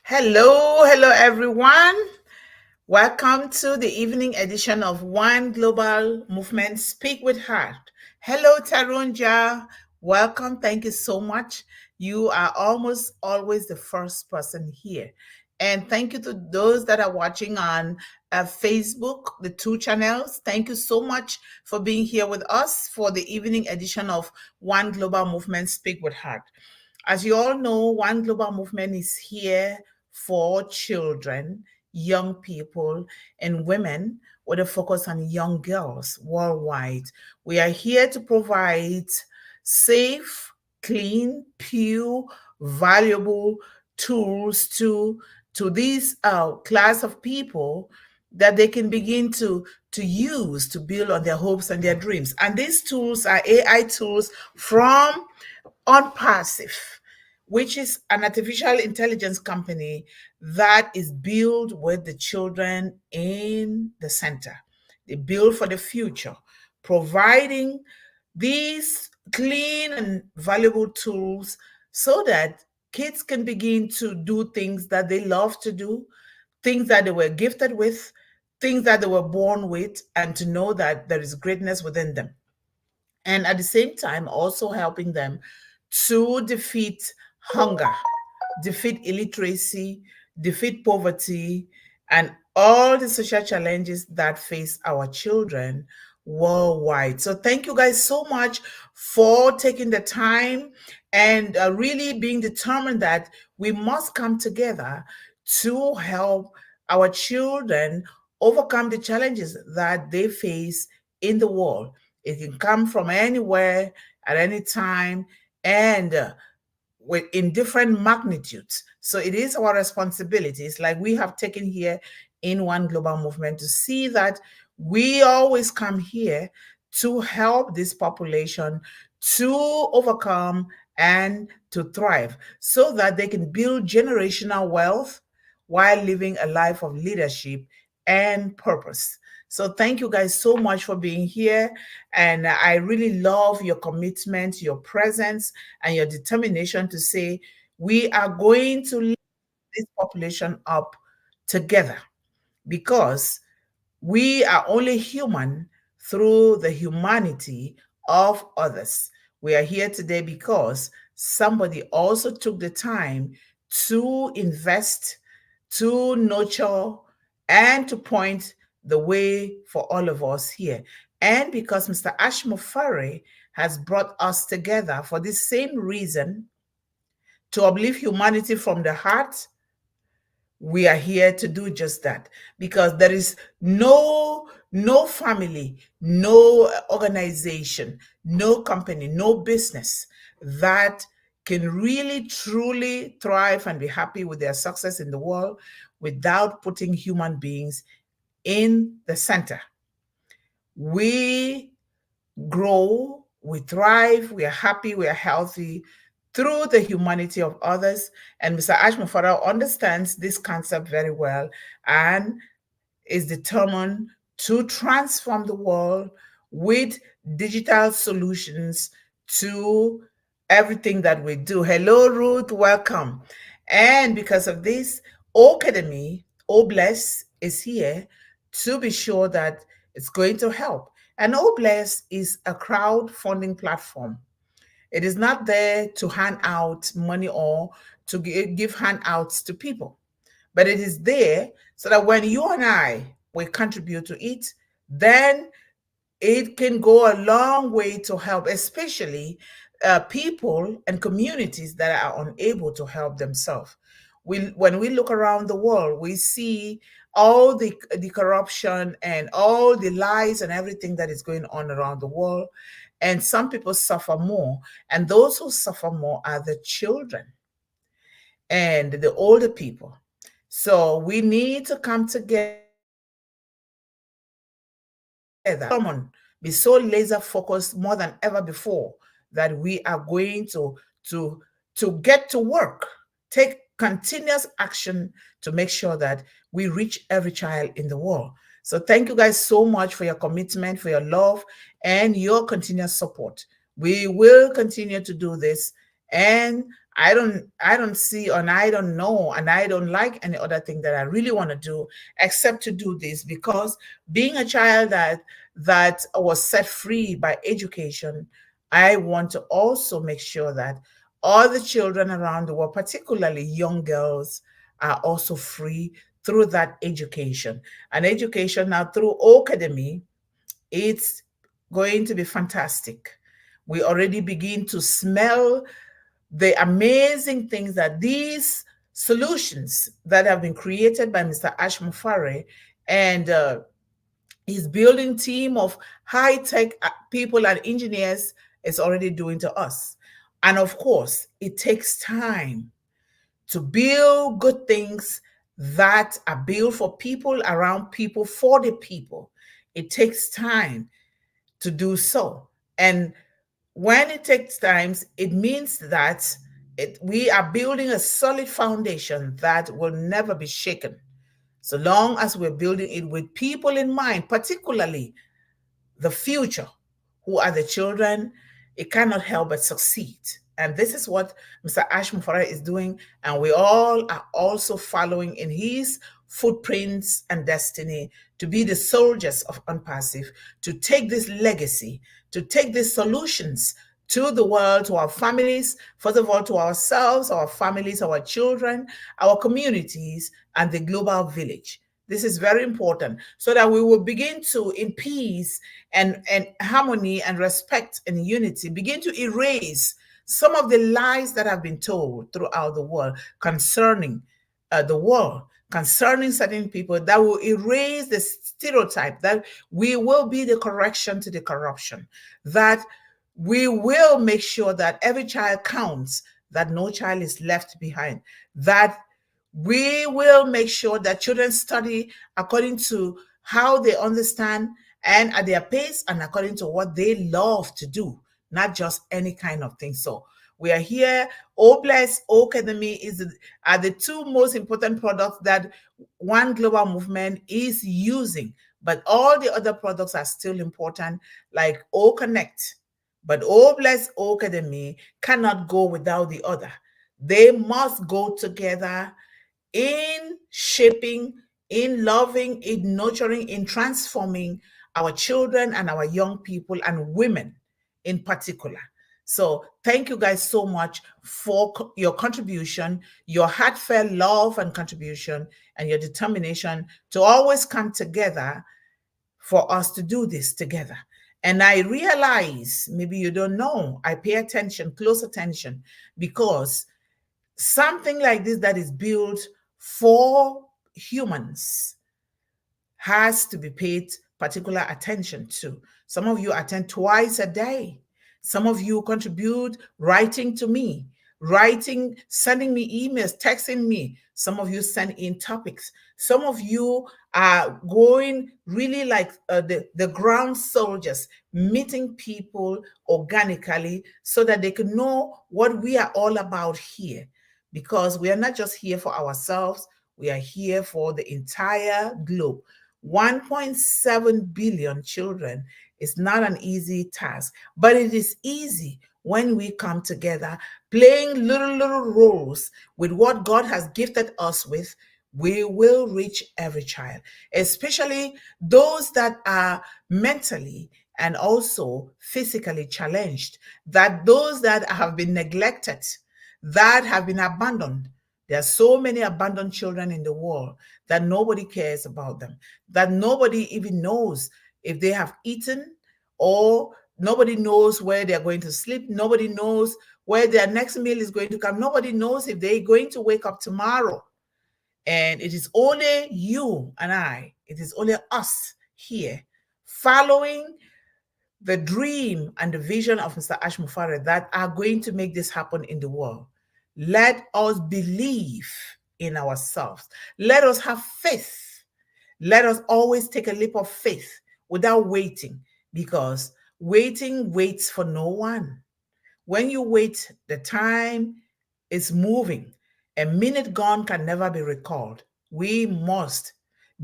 Hello, everyone. Welcome to the evening edition of One Global Movement Speak with Heart. Hello, Tarunja. Welcome. Thank you so much. You are almost always the first person here. And thank you to those that are watching on Facebook, the two channels. Thank you so much for being here with us for the evening edition of One Global Movement Speak with Heart. As you all know, One Global Movement is here for children, young people, and women with a focus on young girls worldwide. We are here to provide safe, clean, pure, valuable tools to these class of people that they can begin to use to build on their hopes and their dreams. And these tools are AI tools from on Passive, which is an artificial intelligence company that is built with the children in the center. They build for the future, providing these clean and valuable tools so that kids can begin to do things that they love to do, things that they were gifted with, things that they were born with, and to know that there is greatness within them, and at the same time also helping them to defeat hunger, defeat illiteracy, defeat poverty, and all the social challenges that face our children worldwide. So thank you guys so much for taking the time and really being determined that we must come together to help our children overcome the challenges that they face in the world. It can come from anywhere at any time, and with in different magnitudes. So it is our responsibilities, like we have taken here in One Global Movement, to see that we always come here to help this population to overcome and to thrive so that they can build generational wealth while living a life of leadership and purpose. So thank you guys so much for being here. And I really love your commitment, your presence, and your determination to say, we are going to lift this population up together, because we are only human through the humanity of others. We are here today because somebody also took the time to invest, to nurture, and to point the way for all of us here. And because Mr. Ashmufari has brought us together for this same reason, to uplift humanity from the heart, we are here to do just that, because there is no family, no organization, no company, no business that can really truly thrive and be happy with their success in the world without putting human beings in the center. We grow, we thrive, we are happy, we are healthy through the humanity of others. And Mr. Ashmafara understands this concept very well and is determined to transform the world with digital solutions to everything that we do. Hello, Ruth, welcome. And because of this, O Academy, O Bless is here to be sure that it's going to help. And O Bless is a crowdfunding platform. It is not there to hand out money or to give handouts to people, but it is there so that when you and I will contribute to it, then it can go a long way to help, especially people and communities that are unable to help themselves. When we look around the world, we see all the corruption and all the lies and everything that is going on around the world. And some people suffer more. And those who suffer more are the children and the older people. So we need to come together. Someone be so laser focused more than ever before that we are going to to get to work, take continuous action to make sure that we reach every child in the world. So thank you guys so much for your commitment, for your love, and your continuous support. We will continue to do this, and I don't see, and I don't know, and I don't like any other thing that I really want to do except to do this, because being a child that was set free by education, I want to also make sure that all the children around the world, particularly young girls, are also free through that education. And education now through Academy, it's going to be fantastic. We already begin to smell the amazing things that these solutions that have been created by Mr. Ash Mufare and his building team of high tech people and engineers is already doing to us. And of course, it takes time to build good things that are built for people, around people, for the people. It takes time to do so. And when it takes time, it means that we are building a solid foundation that will never be shaken. So long as we're building it with people in mind, particularly the future, who are the children, it cannot help but succeed. And this is what Mr. Ash Mufara is doing. And we all are also following in his footprints and destiny to be the soldiers of Unpassive, to take this legacy, to take these solutions to the world, to our families, first of all, to ourselves, our families, our children, our communities, and the global village. This is very important so that we will begin to, in peace and harmony and respect and unity, begin to erase some of the lies that have been told throughout the world concerning the world, concerning certain people, that will erase the stereotype that we will be the correction to the corruption, that we will make sure that every child counts, that no child is left behind, that we will make sure that children study according to how they understand and at their pace and according to what they love to do, not just any kind of thing. So we are here. O Bless, O Academy are the two most important products that One Global Movement is using. But all the other products are still important, like O Connect. But O Bless, O Academy cannot go without the other. They must go together in shaping, in loving, in nurturing, in transforming our children and our young people and women in particular. So thank you guys so much for your contribution, your heartfelt love and contribution, and your determination to always come together for us to do this together. And I realize, maybe you don't know, I pay attention, close attention, because something like this that is built for humans has to be paid particular attention to. Some of you attend twice a day. Some of you contribute writing to me, writing, sending me emails, texting me. Some of you send in topics. Some of you are going really like the ground soldiers, meeting people organically so that they can know what we are all about here. Because we are not just here for ourselves, we are here for the entire globe. 1.7 billion children is not an easy task, but it is easy when we come together, playing little roles with what God has gifted us with. We will reach every child, especially those that are mentally and also physically challenged, that those that have been neglected, that have been abandoned. There are so many abandoned children in the world that nobody cares about them, that nobody even knows if they have eaten, or nobody knows where they're going to sleep. Nobody knows where their next meal is going to come. Nobody knows if they're going to wake up tomorrow. And it is only you and I, it is only us here following the dream and the vision of Mr. Ash Mufare that are going to make this happen in the world. Let us believe in ourselves. Let us have faith. Let us always take a leap of faith without waiting, because waiting waits for no one. When you wait, the time is moving. A minute gone can never be recalled. We must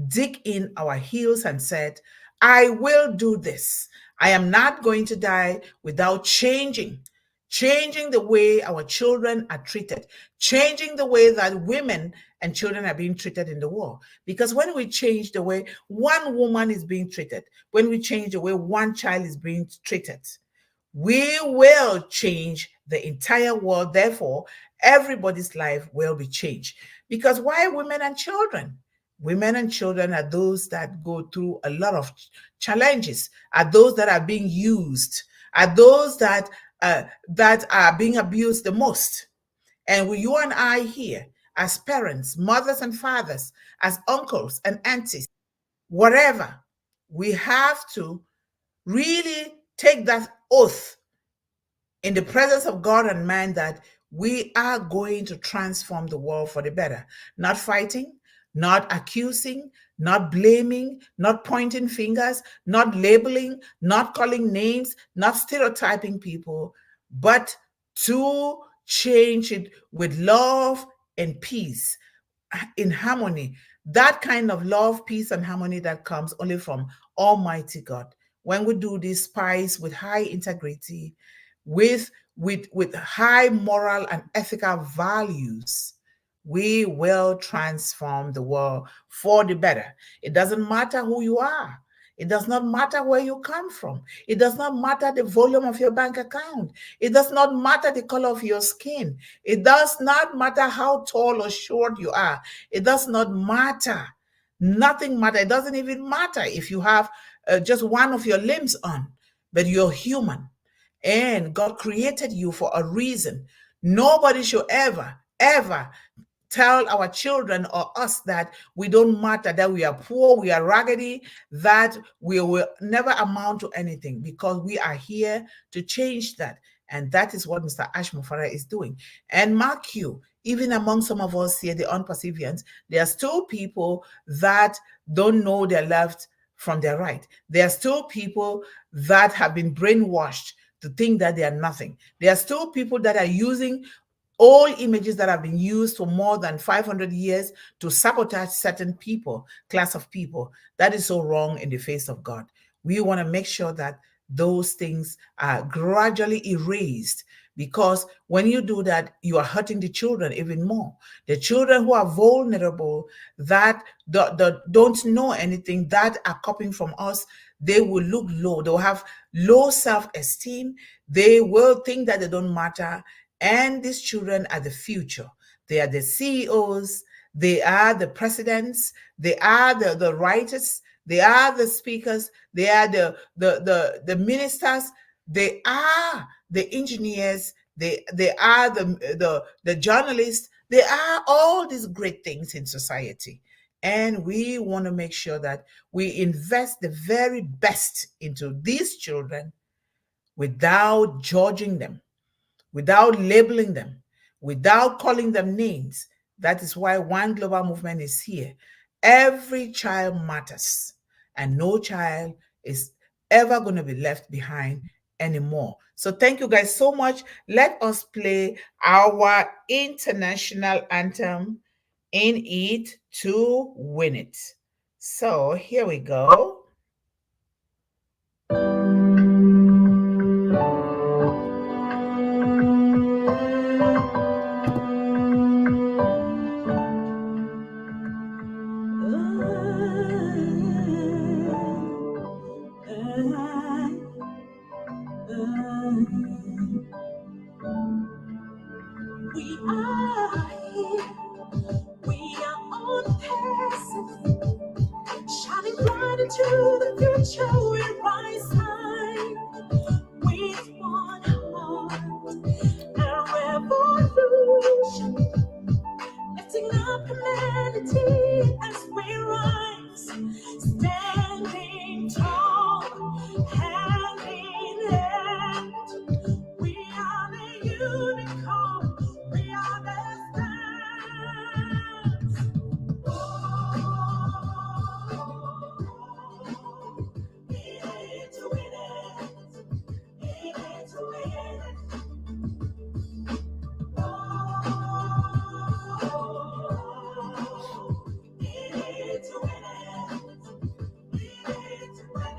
dig in our heels and said, I will do this. I am not going to die without changing changing the way our children are treated, changing the way that women and children are being treated in the world. Because when we change the way one woman is being treated, when we change the way one child is being treated, we will change the entire world. Therefore, everybody's life will be changed. Because why women and children? Women and children are those that go through a lot of challenges, are those that are being used, are those that are being abused the most. And you and I here, as parents, mothers and fathers, as uncles and aunties, whatever, we have to really take that oath in the presence of God and man that we are going to transform the world for the better. Not fighting, not accusing, not blaming, not pointing fingers, not labeling, not calling names, not stereotyping people, but to change it with love and peace, in harmony. That kind of love, peace, and harmony that comes only from Almighty God. When we do these spies with high integrity, with high moral and ethical values, we will transform the world for the better. It doesn't matter who you are. It does not matter where you come from. It does not matter the volume of your bank account. It does not matter the color of your skin. It does not matter how tall or short you are. It does not matter. Nothing matters. It doesn't even matter if you have just one of your limbs on, but you're human. And God created you for a reason. Nobody should ever tell our children or us that we don't matter, that we are poor, we are raggedy, that we will never amount to anything, because we are here to change that. And that is what Mr. Ashmufara is doing. And mark you, even among some of us here, the unperseverance, there are still people that don't know their left from their right. There are still people that have been brainwashed to think that they are nothing. There are still people that are using old images that have been used for more than 500 years to sabotage certain people, class of people. That is so wrong in the face of God. We want to make sure that those things are gradually erased, because when you do that, you are hurting the children even more. The children who are vulnerable, that don't know anything, that are copying from us, they will look low. They will have low self-esteem. They will think that they don't matter. And these children are the future. They are the CEOs. They are the presidents. They are the writers. They are the speakers. They are the ministers. They are the engineers. They are the journalists. They are all these great things in society. And we want to make sure that we invest the very best into these children without judging them, without labeling them, without calling them names. That is why One Global Movement is here. Every child matters, and no child is ever going to be left behind anymore. So thank you guys so much. Let us play our international anthem, In It to Win It. So here we go. We are here. We are on pace, shining bright into the future. We rise high with one heart, a revolution, lifting up humanity as we rise, standing tall, hand in hand. We are the unicorn. We are the stars. Need to win it. Need to win it. Need to win it. Need to win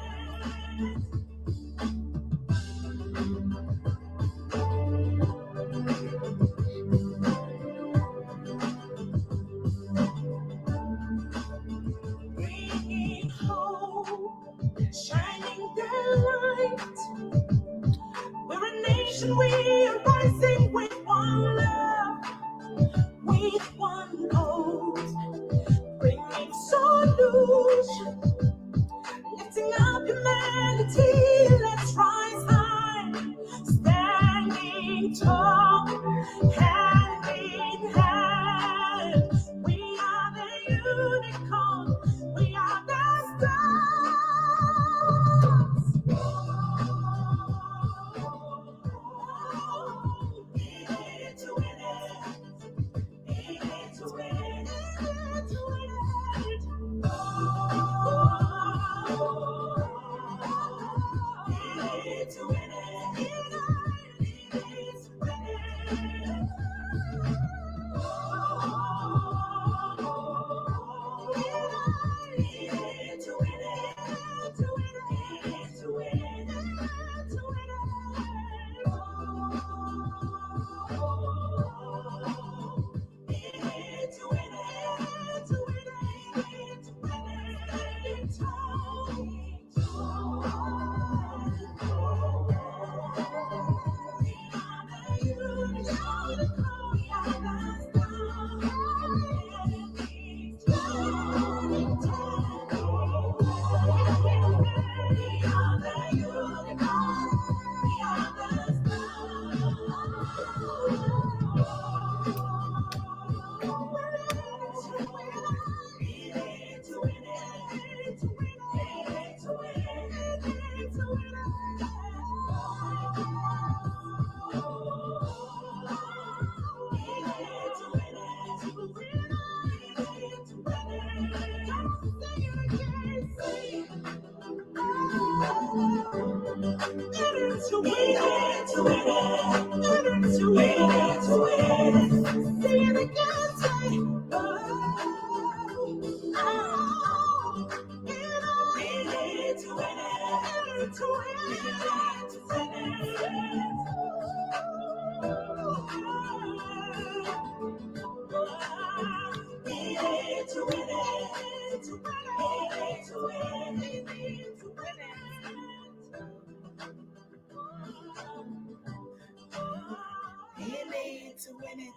Lifting up humanity, let's rise high, standing tall, hand in hand. We are the unicorn, we are the stars. To win it, to win it, to win it.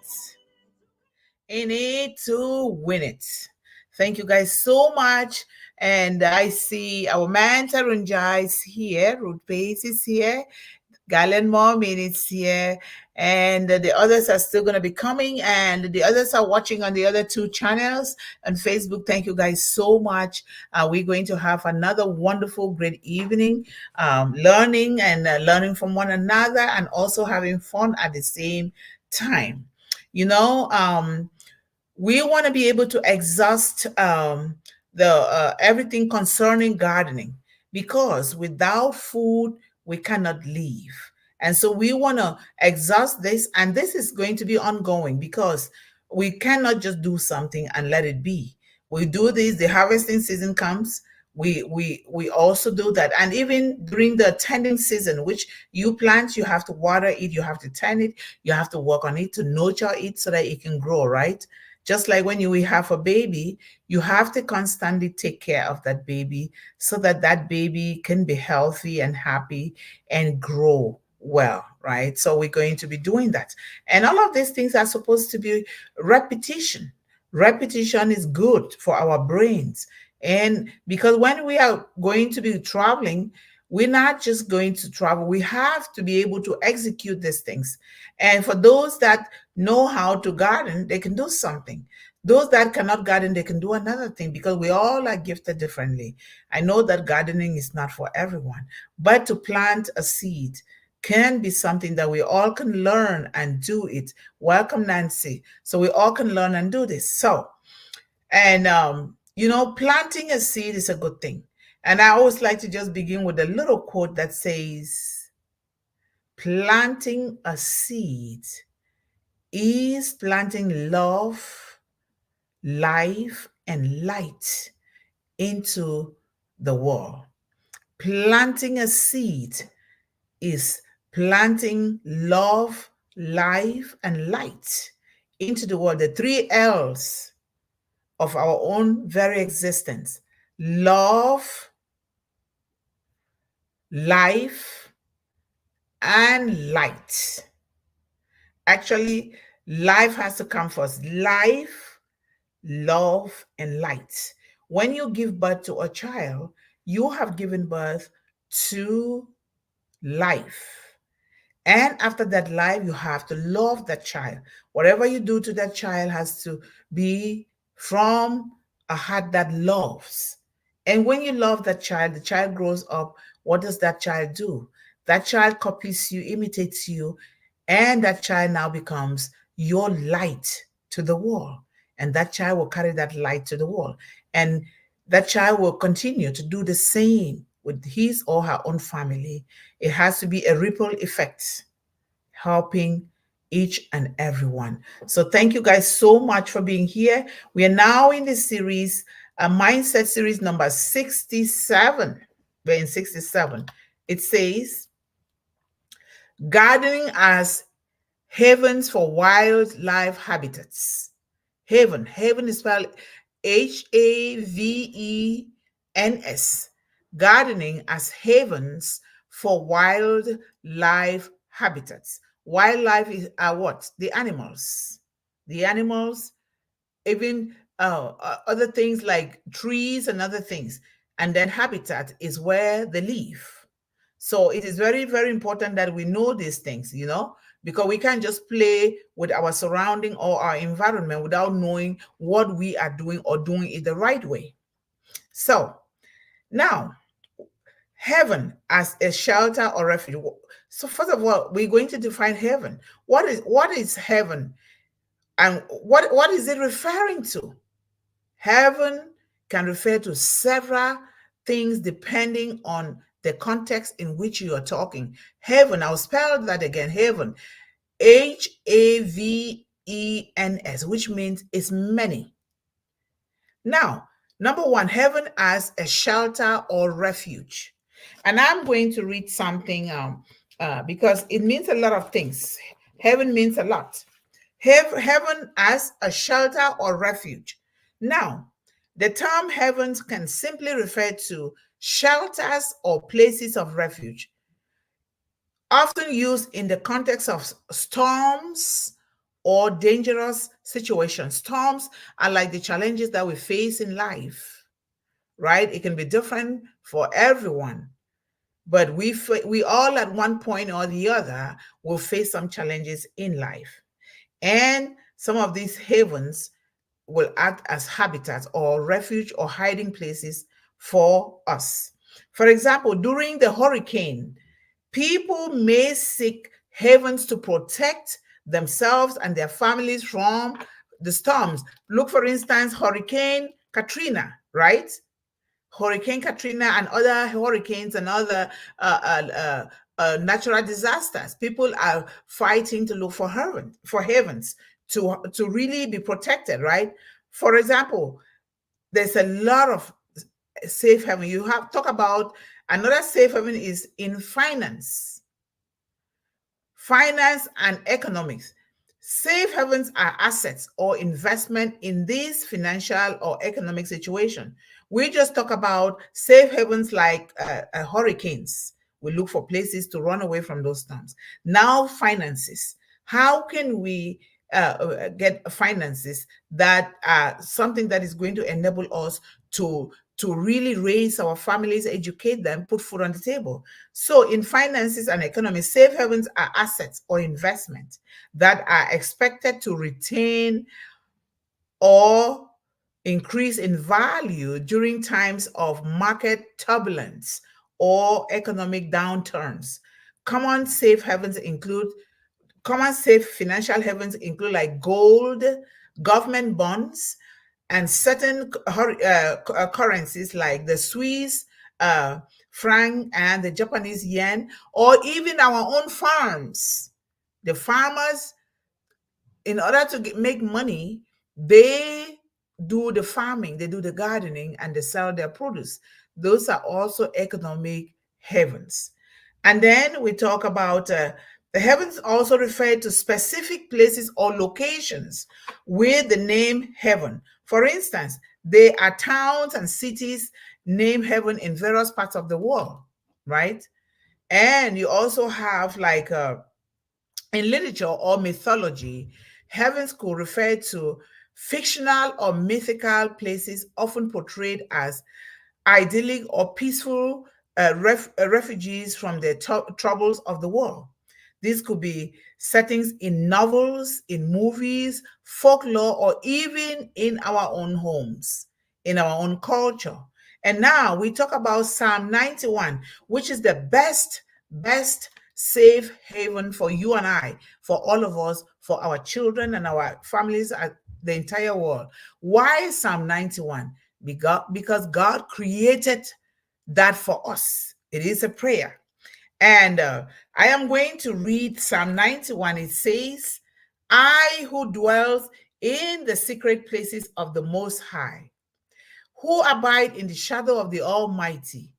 In it to win it. Thank you guys so much. And I see our man Tarunja is here, Ruth Pace is here, Galen Mormin is here, and the others are still going to be coming, and the others are watching on the other two channels on Facebook. Thank you guys so much. We're going to have another wonderful, great evening, learning and learning from one another, and also having fun at the same time. You know, we want to be able to exhaust the everything concerning gardening, because without food we cannot live. And so we want to exhaust this, and this is going to be ongoing, because we cannot just do something and let it be. We do this, the harvesting season comes, we also do that. And even during the tending season, which you plant, you have to water it, you have to tend it, you have to work on it to nurture it so that it can grow, right? Just like when you have a baby, you have to constantly take care of that baby so that that baby can be healthy and happy and grow well, right? So we're going to be doing that. And all of these things are supposed to be repetition. Repetition is good for our brains. And because when we are going to be traveling, we're not just going to travel, we have to be able to execute these things. And for those that know how to garden, they can do something. Those that cannot garden, they can do another thing, because we all are gifted differently. I know that gardening is not for everyone, but to plant a seed can be something that we all can learn and do it. Welcome, Nancy. So we all can learn and do this. So, and planting a seed is a good thing. And I always like to just begin with a little quote that says, planting a seed is planting love, life, and light into the world. Planting a seed is planting love, life, and light into the world. The three L's of our own very existence: love, life, and light. Actually, life has to come first. Life, love, and light. when you give birth to a child, you have given birth to life. And after that life, you have to love that child. Whatever you do to that child has to be from a heart that loves. And when you love that child, the child grows up. What does that child do? That child copies you, imitates you, and that child now becomes your light to the world. And that child will carry that light to the world. And that child will continue to do the same with his or her own family. It has to be a ripple effect, helping each and everyone. So thank you guys so much for being here. We are now in the series, a mindset series number 67. We're in 67. It says, gardening as havens for wildlife habitats. Haven is spelled Havens. Gardening as havens for wildlife habitats. Wildlife are what? The animals. The animals, even other things like trees and other things. And then habitat is where they live. So it is very, very important that we know these things, because we can't just play with our surrounding or our environment without knowing what we are doing or doing it the right way. So now, heaven as a shelter or refuge. So first of all, we're going to define heaven. What is heaven, and what is it referring to? Heaven can refer to several things depending on the context in which you are talking. Heaven, I'll spell that again. Heaven, Havens, which means it's many. Now, number one, heaven as a shelter or refuge. And I'm going to read something because it means a lot of things. Heaven means a lot. Heaven as a shelter or refuge. Now, the term heavens can simply refer to shelters or places of refuge, often used in the context of storms or dangerous situations. Storms are like the challenges that we face in life, right? It can be different for everyone, but we all at one point or the other will face some challenges in life. And some of these havens will act as habitats or refuge or hiding places for us. For example, during the hurricane, people may seek havens to protect themselves and their families from the storms. Look, for instance, Hurricane Katrina, right? Hurricane Katrina and other hurricanes and other natural disasters. People are fighting to look for havens to really be protected, right? For example, there's a lot of safe haven. You have talk about another safe haven is in finance and economics. Safe havens are assets or investment in this financial or economic situation. We just talk about safe havens like hurricanes. We look for places to run away from those storms. Now, finances. How can we get finances that are something that is going to enable us to really raise our families, educate them, put food on the table? So in finances and economy, safe havens are assets or investments that are expected to retain or increase in value during times of market turbulence or economic downturns. Common safe financial havens include like gold, government bonds, and certain currencies like the Swiss franc and the Japanese yen, or even our own farms. The farmers, in order to make money, they do the farming, they do the gardening, and they sell their produce. Those are also economic havens. And then we talk about the heavens also refer to specific places or locations with the name heaven. For instance, there are towns and cities named heaven in various parts of the world, right? And you also have like in literature or mythology, heavens could refer to Fictional or mythical places often portrayed as idyllic or peaceful refugees from the troubles of the world. These could be settings in novels, in movies, folklore, or even in our own homes, in our own culture. And now we talk about Psalm 91, which is the best safe haven for you and I, for all of us, for our children and our families at the entire world. Why Psalm 91? Because God created that for us. It is a prayer. And I am going to read Psalm 91. It says, I who dwells in the secret places of the Most High, who abide in the shadow of the Almighty,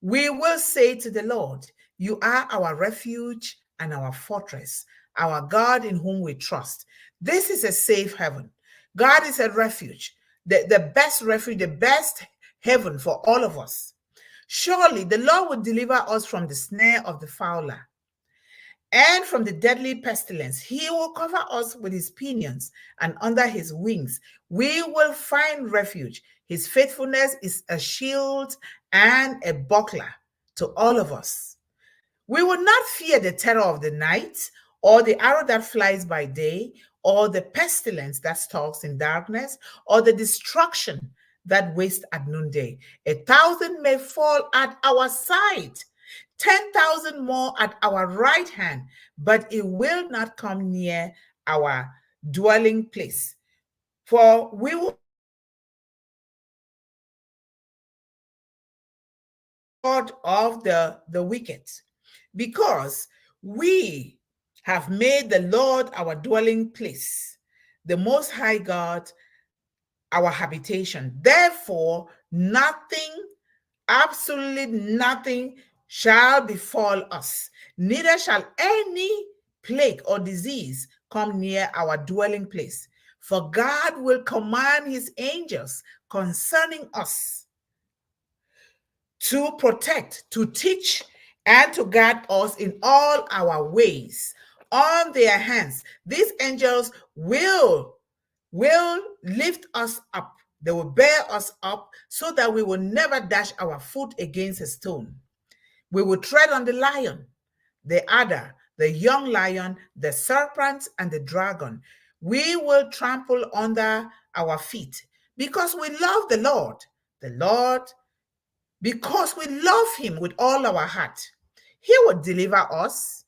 we will say to the Lord, you are our refuge and our fortress, our God in whom we trust. This is a safe haven. God is a refuge, the best refuge, the best heaven for all of us. Surely the Lord will deliver us from the snare of the fowler and from the deadly pestilence. He will cover us with his pinions, and under his wings we will find refuge. His faithfulness is a shield and a buckler to all of us. We will not fear the terror of the night, or the arrow that flies by day, or the pestilence that stalks in darkness, or the destruction that wastes at noonday. 1,000 may fall at our side, 10,000 more at our right hand, but it will not come near our dwelling place. For we will of the wicked, because we have made the Lord our dwelling place, the Most High God our habitation. Therefore, nothing, absolutely nothing shall befall us, neither shall any plague or disease come near our dwelling place. For God will command his angels concerning us to protect, to teach, and to guide us in all our ways. On their hands, these angels will lift us up. They will bear us up so that we will never dash our foot against a stone. We will tread on the lion, the adder, the young lion, the serpent, and the dragon. We will trample under our feet because we love the Lord. The Lord, because we love him with all our heart. He will deliver us,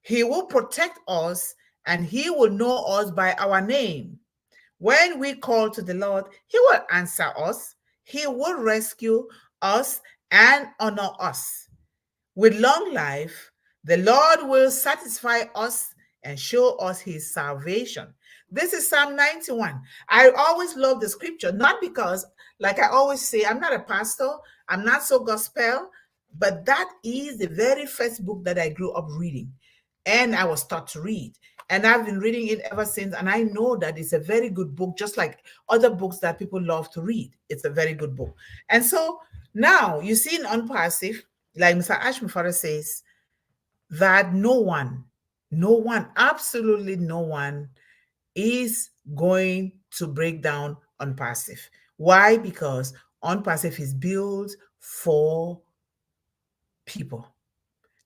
he will protect us, and he will know us by our name. When we call to the Lord, he will answer us, he will rescue us and honor us. With long life, the Lord will satisfy us and show us his salvation. This is Psalm 91. I always love the scripture, not because, like I always say, I'm not a pastor, I'm not so gospel, but that is the very first book that I grew up reading and I was taught to read. And I've been reading it ever since. And I know that it's a very good book, just like other books that people love to read. It's a very good book. And so now you see in Unpassive, like Mr. Ashmufara says, that no one, absolutely no one is going to break down Unpassive. Why? Because Unpassive is built for people,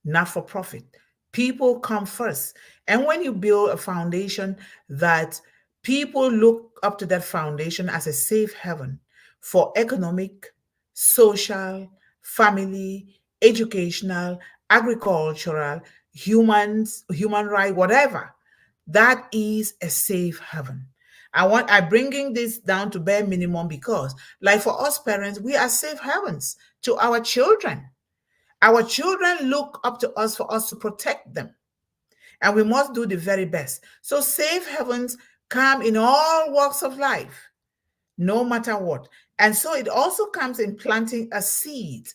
not for profit. People come first. And when you build a foundation that people look up to that foundation as a safe haven for economic, social, family, educational, agricultural, human right, whatever, that is a safe haven. I'm bringing this down to bare minimum because, like for us parents, we are safe havens to our children. Our children look up to us for us to protect them, and we must do the very best. So safe havens come in all walks of life, no matter what. And so it also comes in planting a seed,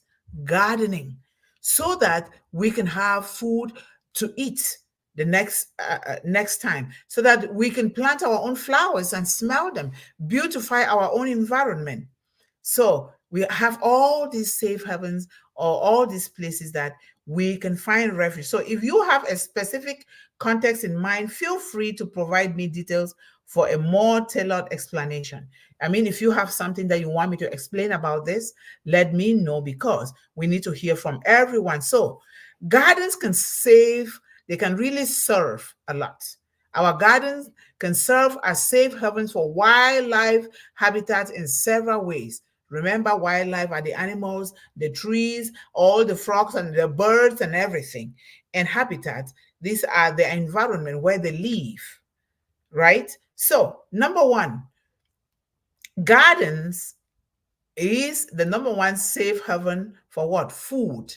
gardening, so that we can have food to eat the next time, so that we can plant our own flowers and smell them, beautify our own environment. So we have all these safe havens or all these places that we can find refuge. So if you have a specific context in mind, feel free to provide me details for a more tailored explanation. I mean, if you have something that you want me to explain about this, let me know, because we need to hear from everyone. So, gardens can save, they can really serve a lot. Our gardens can serve as safe havens for wildlife habitats in several ways. Remember, wildlife are the animals, the trees, all the frogs and the birds and everything. And habitats, these are the environment where they live, right? So, number one, gardens is the number one safe haven for what? Food.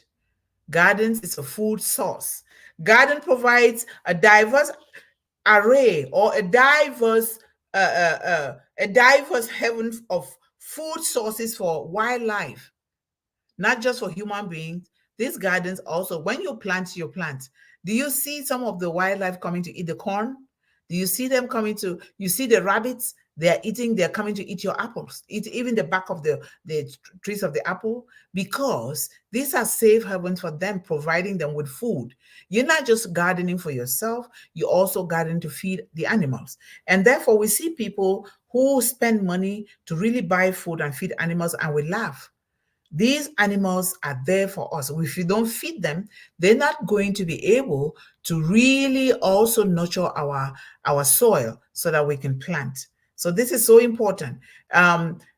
Gardens is a food source. Garden provides a diverse array, or a diverse heaven of food sources for wildlife, not just for human beings. These gardens also, when you plant your plants, do you see some of the wildlife coming to eat the corn? Do you see them coming to, you see the rabbits, they're coming to eat your apples, eat even the back of the trees of the apple, because these are safe havens for them, providing them with food. You're not just gardening for yourself, you also garden to feed the animals. And therefore, we see people who spend money to really buy food and feed animals, and we laugh. These animals are there for us. If you don't feed them, they're not going to be able to really also nurture our soil so that we can plant. So this is so important.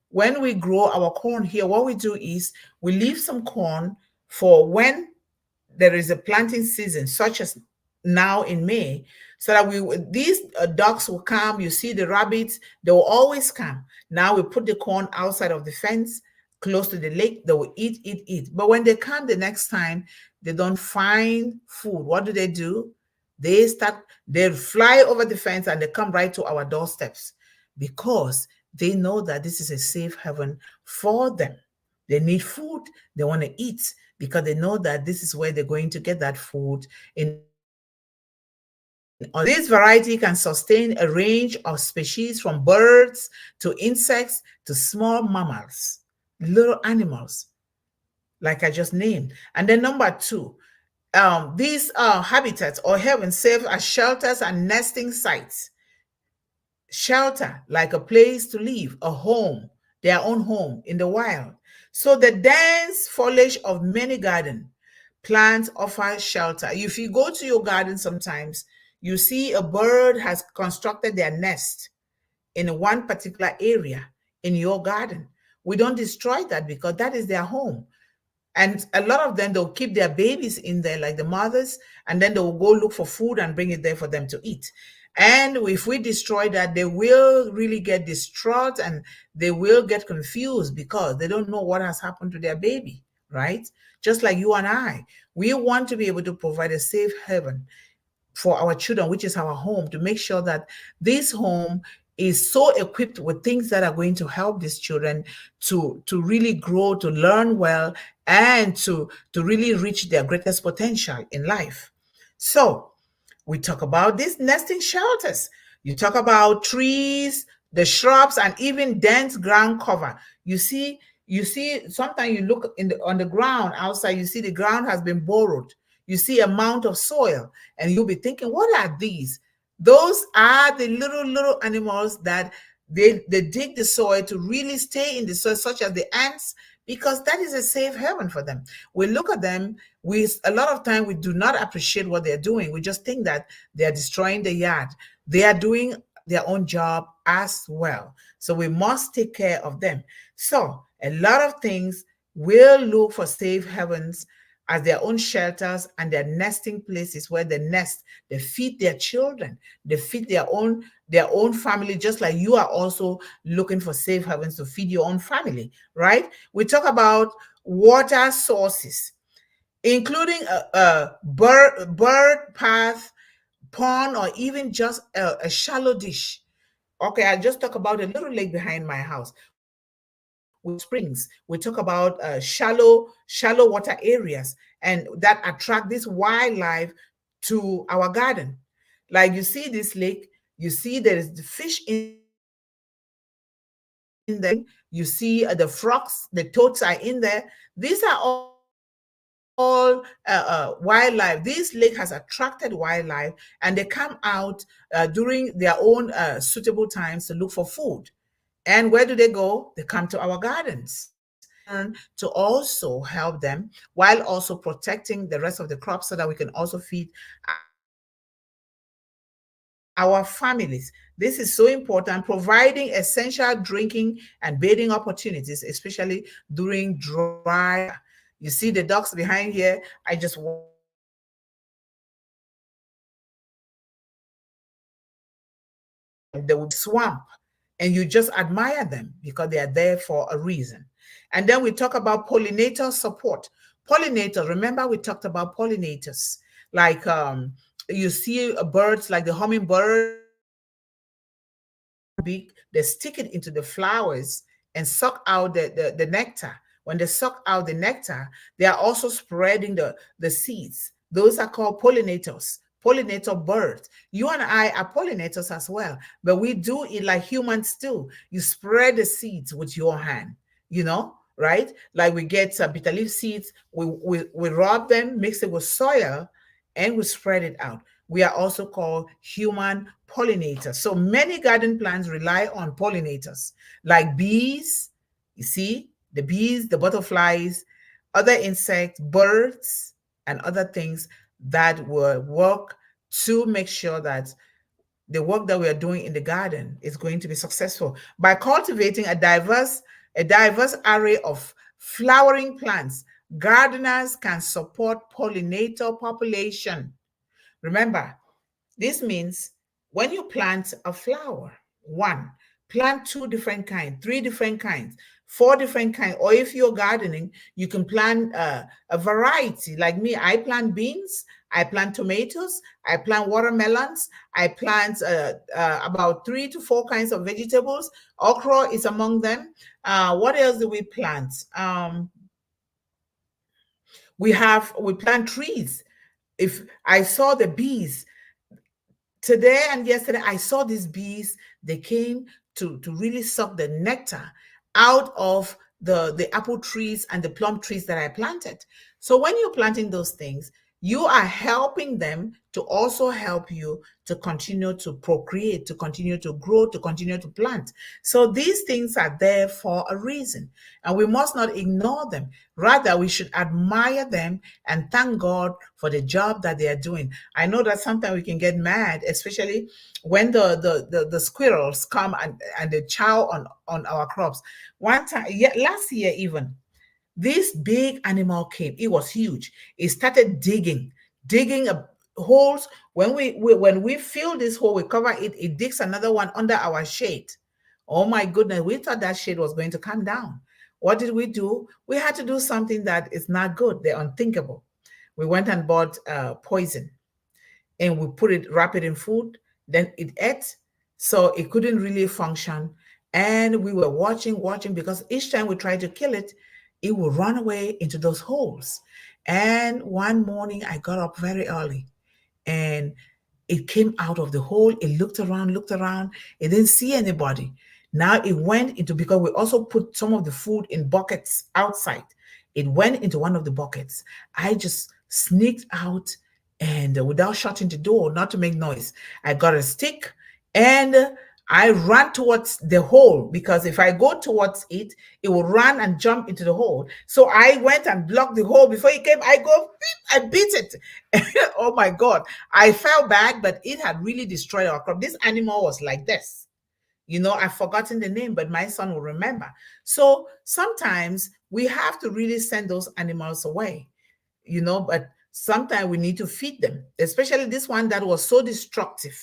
When we grow our corn here, what we do is we leave some corn for when there is a planting season, such as now in May, so that these ducks will come. You see the rabbits, they will always come. Now we put the corn outside of the fence, close to the lake. They will eat. But when they come the next time, they don't find food. What do? They fly over the fence and they come right to our doorsteps, because they know that this is a safe haven for them. They need food, they want to eat, because they know that this is where they're going to get that food in this variety can sustain a range of species, from birds to insects to small mammals, little animals, like I just named. And then number two, these habitats or havens serve as shelters and nesting sites. Shelter, like a place to live, a home, their own home in the wild. So the dense foliage of many garden plants offer shelter. If you go to your garden sometimes, you see a bird has constructed their nest in one particular area in your garden. We don't destroy that, because that is their home. And a lot of them, they'll keep their babies in there, like the mothers, and then they'll go look for food and bring it there for them to eat. And if we destroy that, they will really get distraught and they will get confused, because they don't know what has happened to their baby, right? Just like you and I. We want to be able to provide a safe haven for our children, which is our home, to make sure that this home is so equipped with things that are going to help these children to really grow, to learn well, and to really reach their greatest potential in life. So we talk about these nesting shelters. You talk about trees, the shrubs, and even dense ground cover. You see, sometimes you look on the ground outside, you see the ground has been borrowed. You see a mound of soil, and you'll be thinking, what are these? Those are the little animals that they dig the soil to really stay in the soil, such as the ants, because that is a safe haven for them. We look at them, we a lot of time we do not appreciate what they're doing. We just think that they are destroying the yard. They are doing their own job as well. So we must take care of them. So a lot of things will look for safe havens as their own shelters and their nesting places, where they nest. They feed their children, they feed their own family, just like you are also looking for safe havens to feed your own family, right? We talk about water sources, including a bird path, pond, or even just a shallow dish. Okay, I just talk about a little lake behind my house. We talk about springs. We talk about shallow water areas, and that attract this wildlife to our garden. Like you see this lake, you see there is the fish in there. You see the frogs, the toads are in there. These are all wildlife that are in our garden. all wildlife. This lake has attracted wildlife, and they come out during their own suitable times to look for food. And where do they go? They come to our gardens to also help them while also protecting the rest of the crops so that we can also feed our families. This is so important, providing essential drinking and bathing opportunities, especially during dry. You see the ducks behind here. I just they would swamp, and you just admire them because they are there for a reason. And then we talk about pollinator support. Pollinators, remember we talked about pollinators, like you see birds like the hummingbird beak, they stick it into the flowers and suck out the nectar. When they suck out the nectar, they are also spreading the seeds. Those are called pollinators, pollinator birds. You and I are pollinators as well, but we do it like humans do. You spread the seeds with your hand, right? Like we get bitter leaf seeds, we rub them, mix it with soil, and we spread it out. We are also called human pollinators. So many garden plants rely on pollinators like bees. You see, the bees, the butterflies, other insects, birds, and other things that will work to make sure that the work that we are doing in the garden is going to be successful. By cultivating a diverse array of flowering plants, gardeners can support pollinator population. Remember, this means when you plant a flower, one, plant two different kinds, three different kinds, four different kinds, or if you're gardening, you can plant a variety. Like me, I plant beans, I plant tomatoes, I plant watermelons, I plant about 3 to 4 kinds of vegetables. Okra is among them. What else do we plant? We plant trees. If I saw the bees, today and yesterday, I saw these bees. They came to really suck the nectar out of the apple trees and the plum trees that I planted. So when you're planting those things, you are helping them to also help you to continue to procreate, to continue to grow, to continue to plant. So these things are there for a reason, and we must not ignore them. Rather, we should admire them and thank God for the job that they are doing. I know that sometimes we can get mad, especially when the squirrels come and they chow on our crops. One time, yeah, last year even, this big animal came. It was huge. It started digging holes. When we fill this hole, we cover it. It digs another one under our shade. Oh my goodness, we thought that shade was going to come down. What did we do? We had to do something that is not good. They're unthinkable. We went and bought poison, and we wrap it in food. Then it ate, so it couldn't really function. And we were watching, because each time we tried to kill it, it would run away into those holes. And one morning I got up very early, and it came out of the hole. It looked around. It didn't see anybody. Now it went into, because we also put some of the food in buckets outside. It went into one of the buckets. I just sneaked out, and without shutting the door, not to make noise, I got a stick and I ran towards the hole, because if I go towards it, it will run and jump into the hole. So I went and blocked the hole before it came. I beat it. Oh my God. I felt bad, but it had really destroyed our crop. This animal was like this. I've forgotten the name, but my son will remember. So sometimes we have to really send those animals away, but sometimes we need to feed them, especially this one that was so destructive.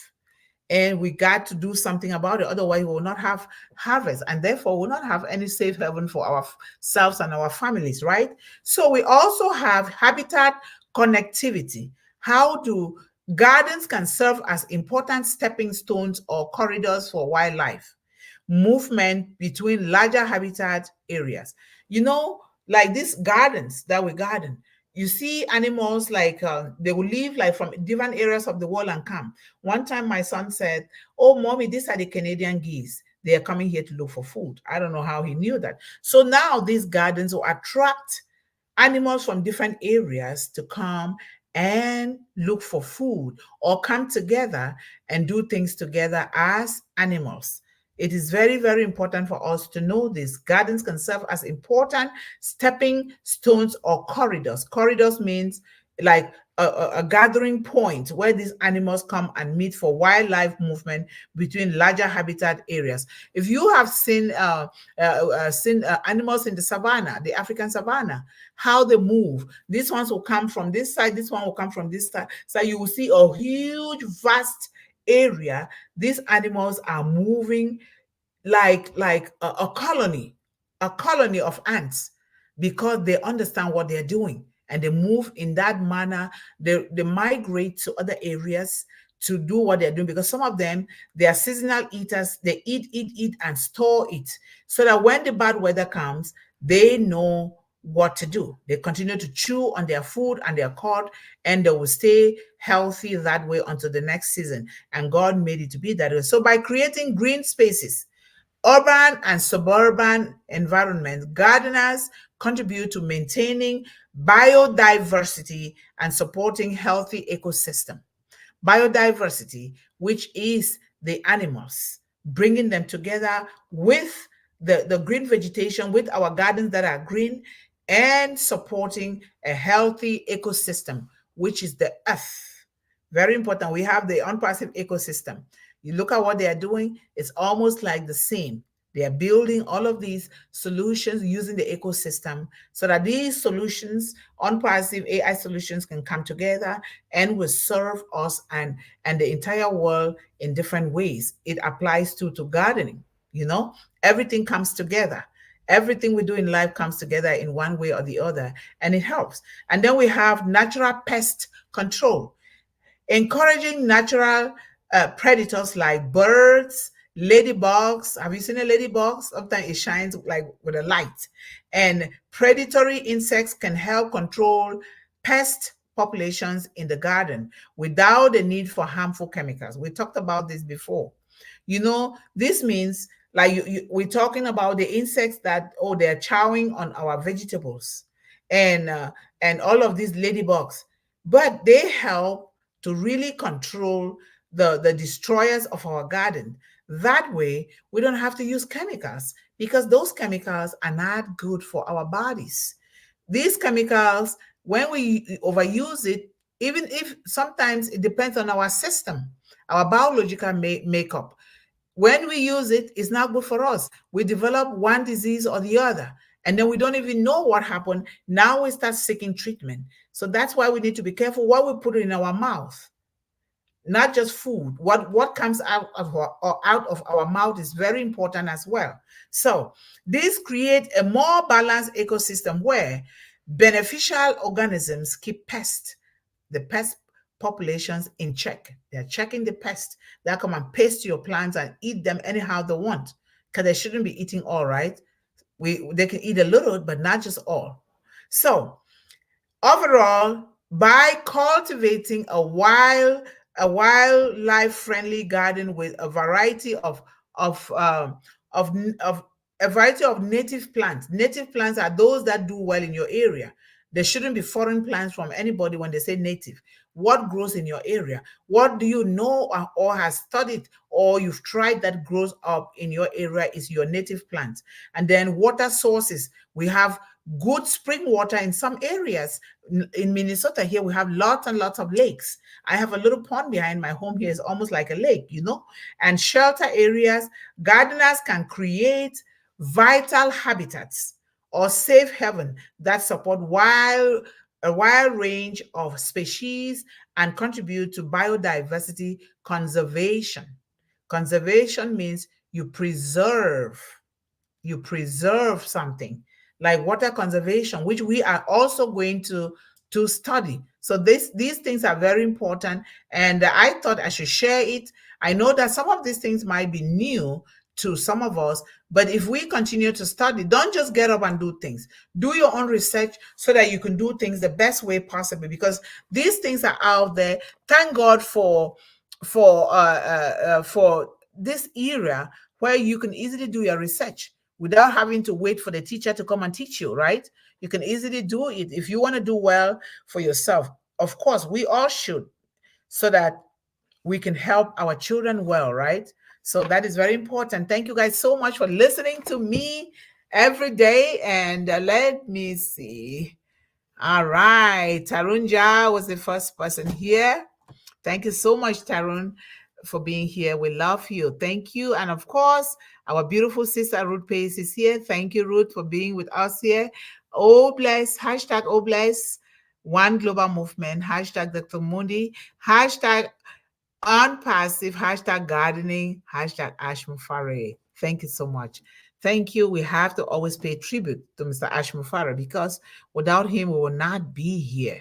And we got to do something about it. Otherwise, we will not have harvest, and therefore will not have any safe haven for ourselves and our families, right? So we also have habitat connectivity. How do gardens can serve as important stepping stones or corridors for wildlife movement between larger habitat areas? Like these gardens that we garden, you see animals like they will leave like from different areas of the world and come. One time my son said, "Oh, mommy, these are the Canadian geese. They are coming here to look for food." I don't know how he knew that. So now these gardens will attract animals from different areas to come and look for food or come together and do things together as animals. It is very, very important for us to know this. Gardens can serve as important stepping stones or corridors. Corridors means like a gathering point where these animals come and meet for wildlife movement between larger habitat areas. If you have seen animals in the savannah, the African savannah, how they move. These ones will come from this side, this one will come from this side. So you will see a huge, vast area. These animals are moving like a colony of ants, because they understand what they're doing and they move in that manner. They migrate to other areas to do what they're doing, because some of them, they are seasonal eaters. They eat and store it, so that when the bad weather comes, they know what to do. They continue to chew on their food and their cord, and they will stay healthy that way until the next season. And God made it to be that way. So by creating green spaces, urban and suburban environments, gardeners contribute to maintaining biodiversity and supporting healthy ecosystem. Biodiversity, which is the animals, bringing them together with the green vegetation, with our gardens that are green, and supporting a healthy ecosystem, which is the earth. Very important. We have the unpassive ecosystem. You look at what they are doing, it's almost like the same. They are building all of these solutions using the ecosystem, so that these solutions, unpassive AI solutions, can come together and will serve us and the entire world in different ways. It applies to gardening. Everything comes together. Everything we do in life comes together in one way or the other, and it helps. And then we have natural pest control, encouraging natural predators like birds, ladybugs. Have you seen a ladybug? Sometimes it shines like with a light. And predatory insects can help control pest populations in the garden without the need for harmful chemicals. We talked about this before. This means, like, we're talking about the insects that, they're chowing on our vegetables, and all of these ladybugs, but they help to really control the destroyers of our garden. That way, we don't have to use chemicals, because those chemicals are not good for our bodies. These chemicals, when we overuse it, even if sometimes it depends on our system, our biological makeup. When we use it, it's not good for us. We develop one disease or the other, and then we don't even know what happened. Now we start seeking treatment. So that's why we need to be careful what we put in our mouth. Not just food. What comes out of our mouth is very important as well. So this creates a more balanced ecosystem where beneficial organisms keep the pest populations in check. They're checking the pests that come and paste your plants and eat them anyhow they want, because they shouldn't be eating all, right? They can eat a little, but not just all. So overall, by cultivating a wildlife friendly garden with a variety of um, of a variety of native plants. Native plants are those that do well in your area. There shouldn't be foreign plants from anybody when they say native. What grows in your area? What do you know or has studied or you've tried that grows up in your area is your native plants. And then water sources. We have good spring water in some areas. In Minnesota here, we have lots and lots of lakes. I have a little pond behind my home here. It's almost like a lake, and shelter areas. Gardeners can create vital habitats or safe haven that support a wide range of species and contribute to biodiversity conservation. Conservation means you preserve something, like water conservation, which we are also going to study. So these things are very important, and I thought I should share it. I know that some of these things might be new to some of us, but if we continue to study, don't just get up and do things. Do your own research so that you can do things the best way possible, because these things are out there. Thank God for this era where you can easily do your research. without having to wait for the teacher to come and teach you, right? You can easily do it if you want to do well for yourself. Of course, we all should, so that we can help our children well, right? So that is very important. Thank you guys so much for listening to me every day. And let me see. All right. Tarunja was the first person here. Thank you so much, Tarun, for being here. We love you. Thank you. And of course, our beautiful sister Ruth Pace is here. Thank you, Ruth, for being with us here. Oh, bless. Hashtag oh, bless. One Global Movement. Hashtag Dr. Mundih. Hashtag unpassive, hashtag gardening, hashtag Ashmufare. Thank you so much. Thank you. We have to always pay tribute to Mr. Ashmufare, because without him, we will not be here.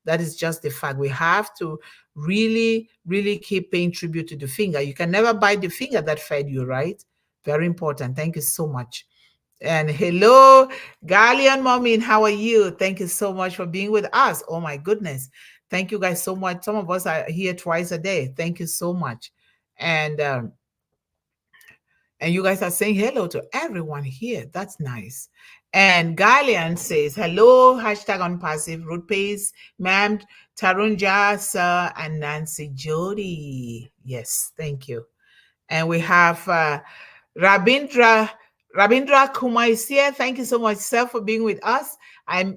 That is just the fact. We have to really, really keep paying tribute to the finger. You can never buy the finger that fed you, right? Very important. Thank you so much. And hello, Galian Mommy, how are you? Thank you so much for being with us. Oh my goodness. Thank you guys so much. Some of us are here twice a day. Thank you so much. And and you guys are saying hello to everyone here. That's nice. And Galian says, hello, hashtag unpassive, Ruth Pace, ma'am, Tarunja, sir, and Nancy Jody. Yes, thank you. And we have Rabindra Rabindra Kumar is here. Thank you so much, sir, for being with us.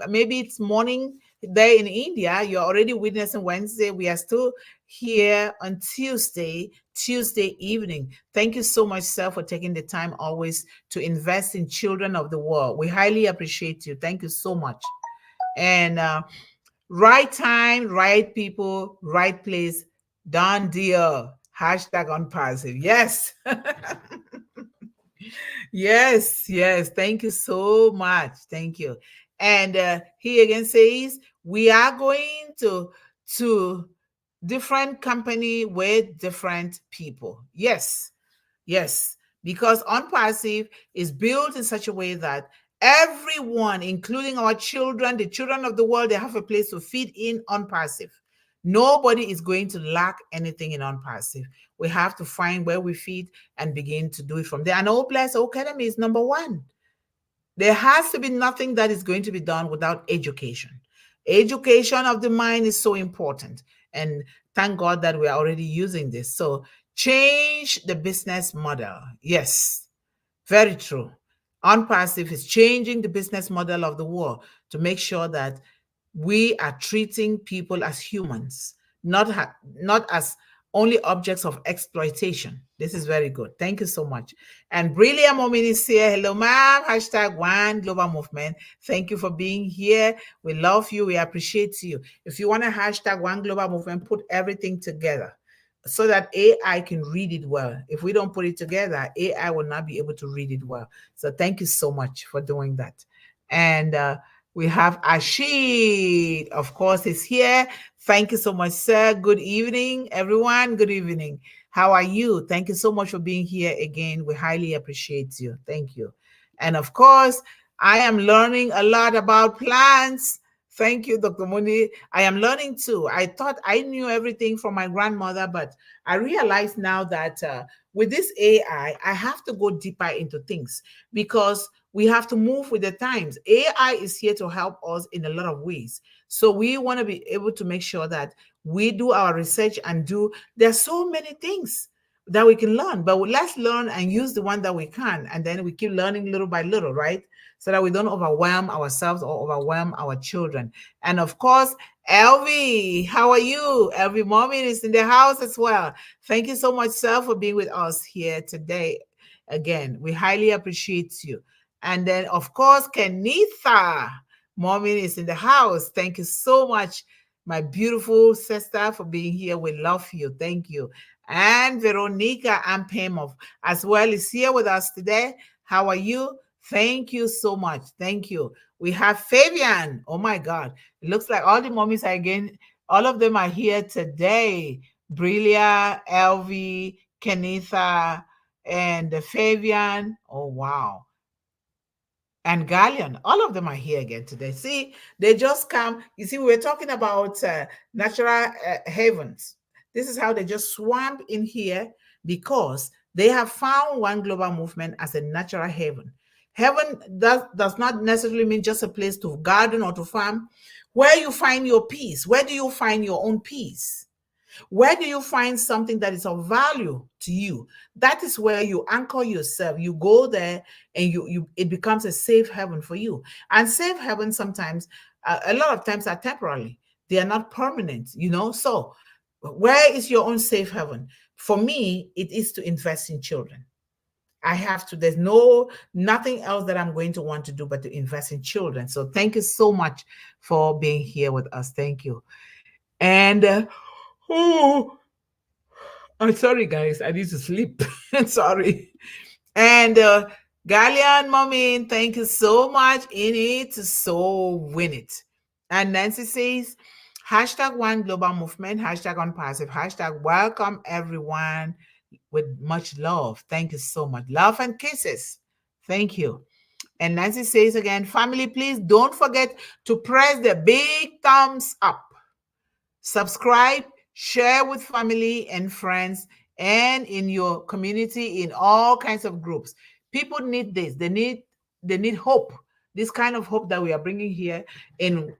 Maybe it's morning there in India. You're already witnessing Wednesday. We are still here on Tuesday evening. Thank you so much, sir, for taking the time always to invest in children of the world. We highly appreciate you. Thank you so much. And right time, right people, right place. Done deal. Hashtag unpassive. Yes. Yes. Thank you so much. Thank you. And he again says, we are going to different company with different people. Yes, because unpassive is built in such a way that everyone, including our children, the children of the world, they have a place to feed in unpassive. Nobody is going to lack anything in unpassive. We have to find where we feed and begin to do it from there. And Oh Bless Academy is number one. There has to be nothing that is going to be done without education. Education of the mind is so important. And thank God that we are already using this. So change the business model. Yes, very true. Unpassive is changing the business model of the world to make sure that we are treating people as humans, not as only objects of exploitation. This is very good. Thank you so much. And Brilliant Moment is here. Hello, ma'am. Hashtag One Global Movement. Thank you for being here. We love you. We appreciate you. If you want to hashtag One Global Movement, put everything together so that AI can read it well. If we don't put it together, AI will not be able to read it well. So thank you so much for doing that. And we have Ashid, of course, is here. Thank you so much, sir. Good evening, everyone. Good evening. How are you? Thank you so much for being here again. We highly appreciate you. Thank you. And of course, I am learning a lot about plants. Thank you, Dr. Mundih. I am learning too. I thought I knew everything from my grandmother, but I realize now that with this AI, I have to go deeper into things because we have to move with the times. AI is here to help us in a lot of ways. So we want to be able to make sure that we do our research and there's so many things that we can learn, but let's learn and use the one that we can. And then we keep learning little by little, right? So that we don't overwhelm ourselves or overwhelm our children. And of course, Elvie, how are you? Elvie Mommy is in the house as well. Thank you so much, sir, for being with us here today. Again, we highly appreciate you. And then, of course, Kenitha Mommy is in the house. Thank you so much, my beautiful sister, for being here. We love you. Thank you. And Veronica Ampemov as well is here with us today. How are you? Thank you so much. Thank you. We have Fabian. Oh my God. It looks like all the mommies are again, all of them are here today. Brilia, Elvie, Kenitha, and Fabian. Oh, wow. And Galleon, all of them are here again today. See, they just come. You see, we were talking about natural havens. This is how they just swamp in here because they have found One Global Movement as a natural haven. Heaven does not necessarily mean just a place to garden or to farm. Where you find your peace, where do you find your own peace? Where do you find something that is of value to you? That is where you anchor yourself. You go there, and you it becomes a safe haven for you. And safe haven sometimes, a lot of times, are temporarily. They are not permanent. So where is your own safe haven? For me, it is to invest in children. I have to. There's nothing else that I'm going to want to do but to invest in children. So thank you so much for being here with us. Thank you. And oh, I'm sorry, guys. I need to sleep. Sorry. And Galian Momin, thank you so much. In it to so win it. And Nancy says, hashtag one global movement, hashtag unpassive, hashtag welcome everyone with much love. Thank you so much. Love and kisses. Thank you. And Nancy says again, family, please don't forget to press the big thumbs up, subscribe, share with family and friends, and in your community, in all kinds of groups. People need this. They need hope. This kind of hope that we are bringing here in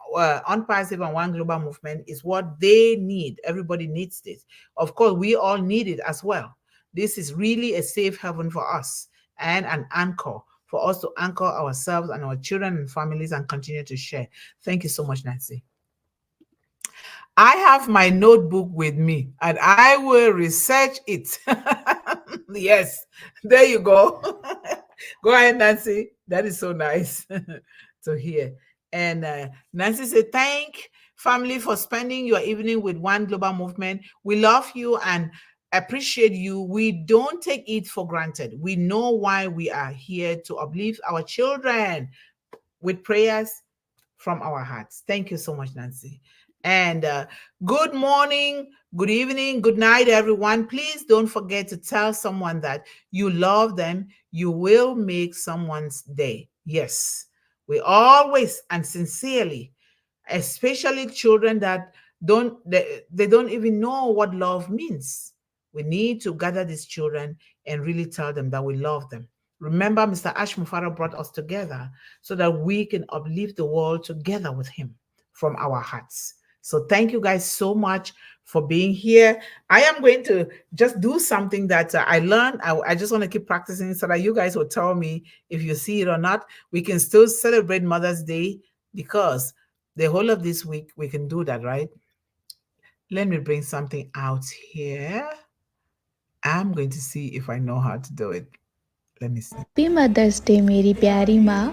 Unpassive and One Global Movement is what they need. Everybody needs this. Of course, we all need it as well. This is really a safe haven for us and an anchor for us to anchor ourselves and our children and families and continue to share. Thank you so much, Nancy. I have my notebook with me and I will research it. Yes, there you go. Go ahead, Nancy. That is so nice to hear. And Nancy said, thank family for spending your evening with One Global Movement. We love you and appreciate you. We don't take it for granted. We know why we are here to uplift our children with prayers from our hearts. Thank you so much, Nancy. And good morning, good evening, good night, everyone. Please don't forget to tell someone that you love them. You will make someone's day. Yes, we always and sincerely, especially children that they don't even know what love means. We need to gather these children and really tell them that we love them. Remember, Mr. Ash Mufara brought us together so that we can uplift the world together with him from our hearts. So thank you guys so much for being here. I am going to just do something that I learned. I just want to keep practicing so that you guys will tell me if you see it or not. We can still celebrate Mother's Day because the whole of this week we can do that, right? Let me bring something out here. I'm going to see if I know how to do it. Let me see. Happy mother's day मेरी प्यारी माँ।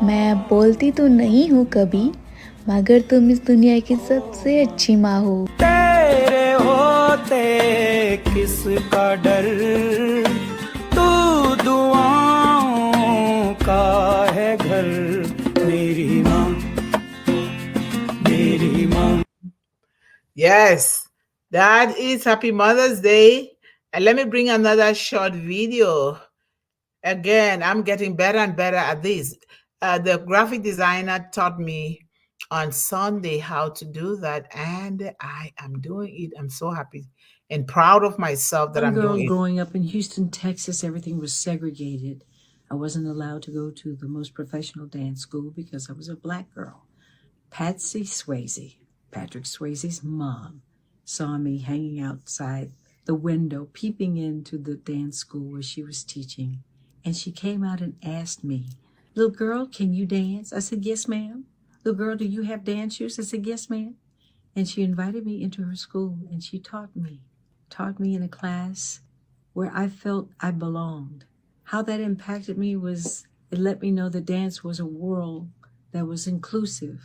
मैं बोलती तो नहीं हूँ कभी, मगर तुम इस दुनिया की सबसे अच्छी माँ हो। तेरे होते किसका डर, तू दुआओं का है घर, मेरी माँ, मेरी माँ। Yes, that is Happy Mother's Day. And let me bring another short video. Again, I'm getting better and better at this. The graphic designer taught me on Sunday how to do that, and I am doing it. I'm so happy and proud of myself that I'm doing it. Growing up in Houston, Texas, everything was segregated. I wasn't allowed to go to the most professional dance school because I was a black girl. Patsy Swayze, Patrick Swayze's mom, saw me hanging outside the window, peeping into the dance school where she was teaching. And she came out and asked me, "Little girl, can you dance?" I said, "Yes, ma'am." "Little girl, do you have dance shoes?" I said, "Yes, ma'am." And she invited me into her school and she taught me in a class where I felt I belonged. How that impacted me was it let me know that dance was a world that was inclusive.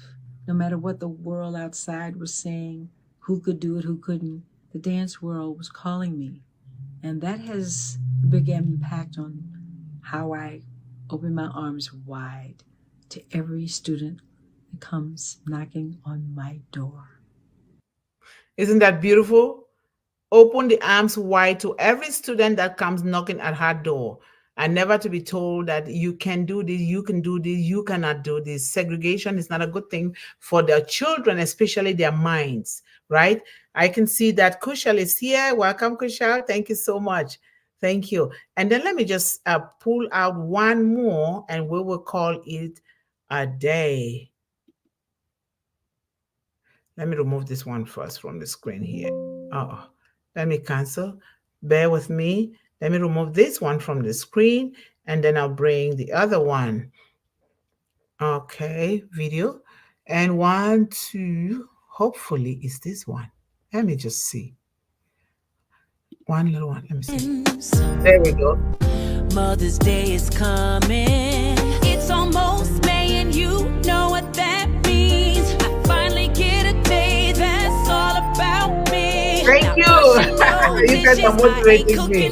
No matter what the world outside was saying, who could do it, who couldn't, the dance world was calling me. And that has a big impact on how I open my arms wide to every student that comes knocking on my door. Isn't that beautiful? Open the arms wide to every student that comes knocking at her door, and never to be told that you can do this, you can do this, you cannot do this. Segregation is not a good thing for their children, especially their minds, right? I can see that Kushal is here. Welcome, Kushal. Thank you so much. Thank you. And then let me just pull out one more and we will call it a day. Let me remove this one first from the screen here. Oh, let me cancel. Bear with me. Let me remove this one from the screen and then I'll bring the other one. Okay, video. And one, two, hopefully it's this one. Let me just see. One little one. Let me see. There we go. Mother's Day is coming. It's almost May and you know what that means. I finally get a day that's all about me. Thank you. You guys are motivating me.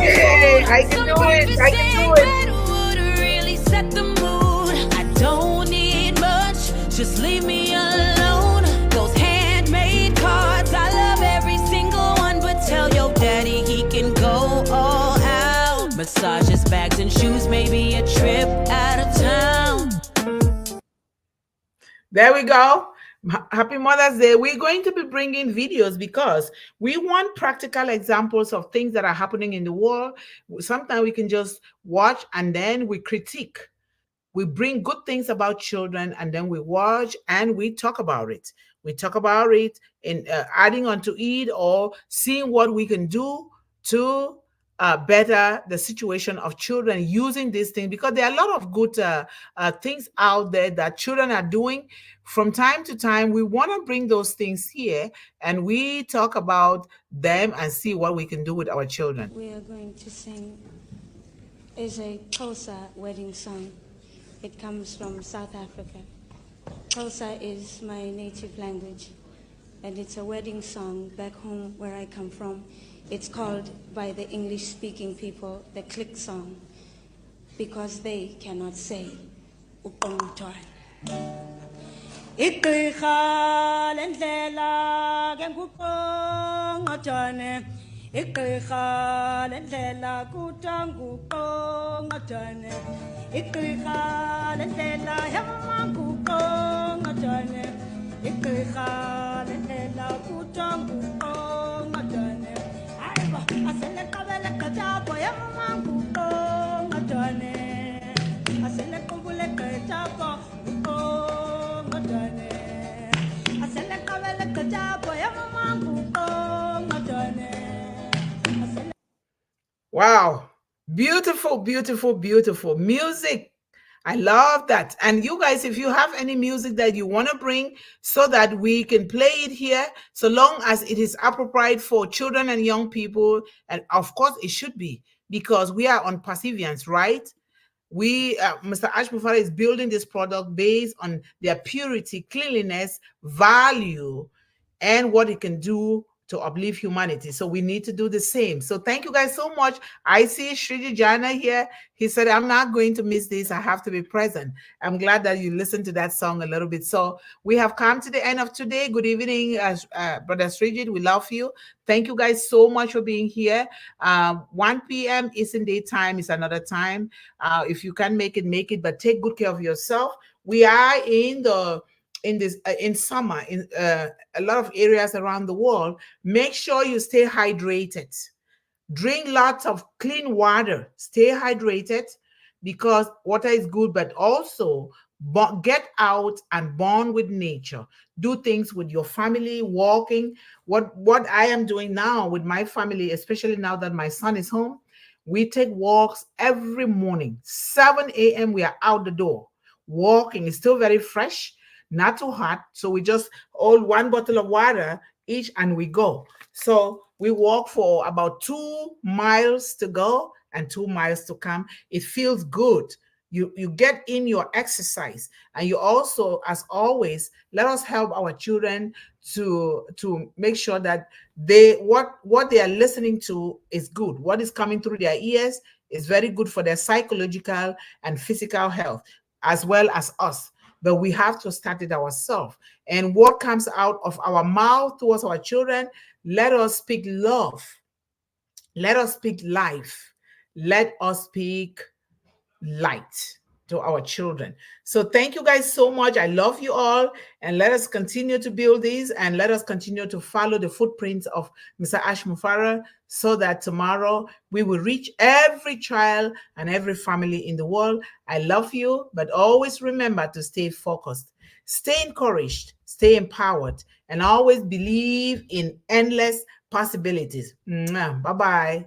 Yay, I can do it. I can do it. Would really set the mood. I don't need much. Just leave me alone. Those handmade cards, I love every single one. But tell your daddy he can go all out. Massages, bags, and shoes, maybe a trip out of town. There we go. Happy Mother's Day. We're going to be bringing videos because we want practical examples of things that are happening in the world. Sometimes we can just watch and then we critique. We bring good things about children and then we watch and we talk about it. We talk about it in adding onto it or seeing what we can do to better the situation of children using this thing, because there are a lot of good things out there that children are doing. From time to time, we want to bring those things here and we talk about them and see what we can do with our children. We are going to sing is a Xhosa wedding song. It comes from South Africa. Xhosa is my native language, and it's a wedding song back home where I come from. It's called by the English-speaking people the click song, because they cannot say uqongqothwane. Igqirha lendlela ke nguqongqothwane. Igqirha lendlela kuthiwa nguqongqothwane. Igqirha lendlela yamama nguqongqothwane. Igqirha lendlela kuthiwa nguqongqothwane. Hayibo aseleqabele qethapho yamama nguqongqothwane. Aselequbule qethapho nguqongqothwane. Aseleqabele qethapho yamama nguqongqothwane. Wow. Beautiful, beautiful, beautiful music. I love that. And you guys, if you have any music that you want to bring so that we can play it here, so long as it is appropriate for children and young people, and of course it should be, because we are on perseverance, right? Mr. Ashbufara is building this product based on their purity, cleanliness, value, and what it can do to uplift humanity. So we need to do the same. So thank you guys so much. I see Shriji Jana here. He said, I'm not going to miss this. I have to be present. I'm glad that you listened to that song a little bit. So we have come to the end of today. Good evening, Brother Shriji. We love you. Thank you guys so much for being here. 1 p.m. Eastern Daytime is another time. If you can make it, but take good care of yourself. We are in summer in a lot of areas around the world. Make sure you stay hydrated. Drink lots of clean water. Stay hydrated, because water is good, but also get out and bond with nature. Do things with your family, walking. What I am doing now with my family, especially now that my son is home, we take walks every morning. 7 a.m. we are out the door. Walking is still very fresh, not too hot. So we just hold one bottle of water each and we go. So we walk for about 2 miles to go and 2 miles to come. It feels good. You get in your exercise, and you also, as always, let us help our children to make sure that what they are listening to is good. What is coming through their ears is very good for their psychological and physical health, as well as us. But we have to start it ourselves. And what comes out of our mouth towards our children, let us speak love. Let us speak life. Let us speak light. to our children. So thank you guys so much. I love you all. And let us continue to build these, and let us continue to follow the footprints of Mr. Ash Mufarah, so that tomorrow we will reach every child and every family in the world. I love you, but always remember to stay focused, stay encouraged, stay empowered, and always believe in endless possibilities. Bye-bye.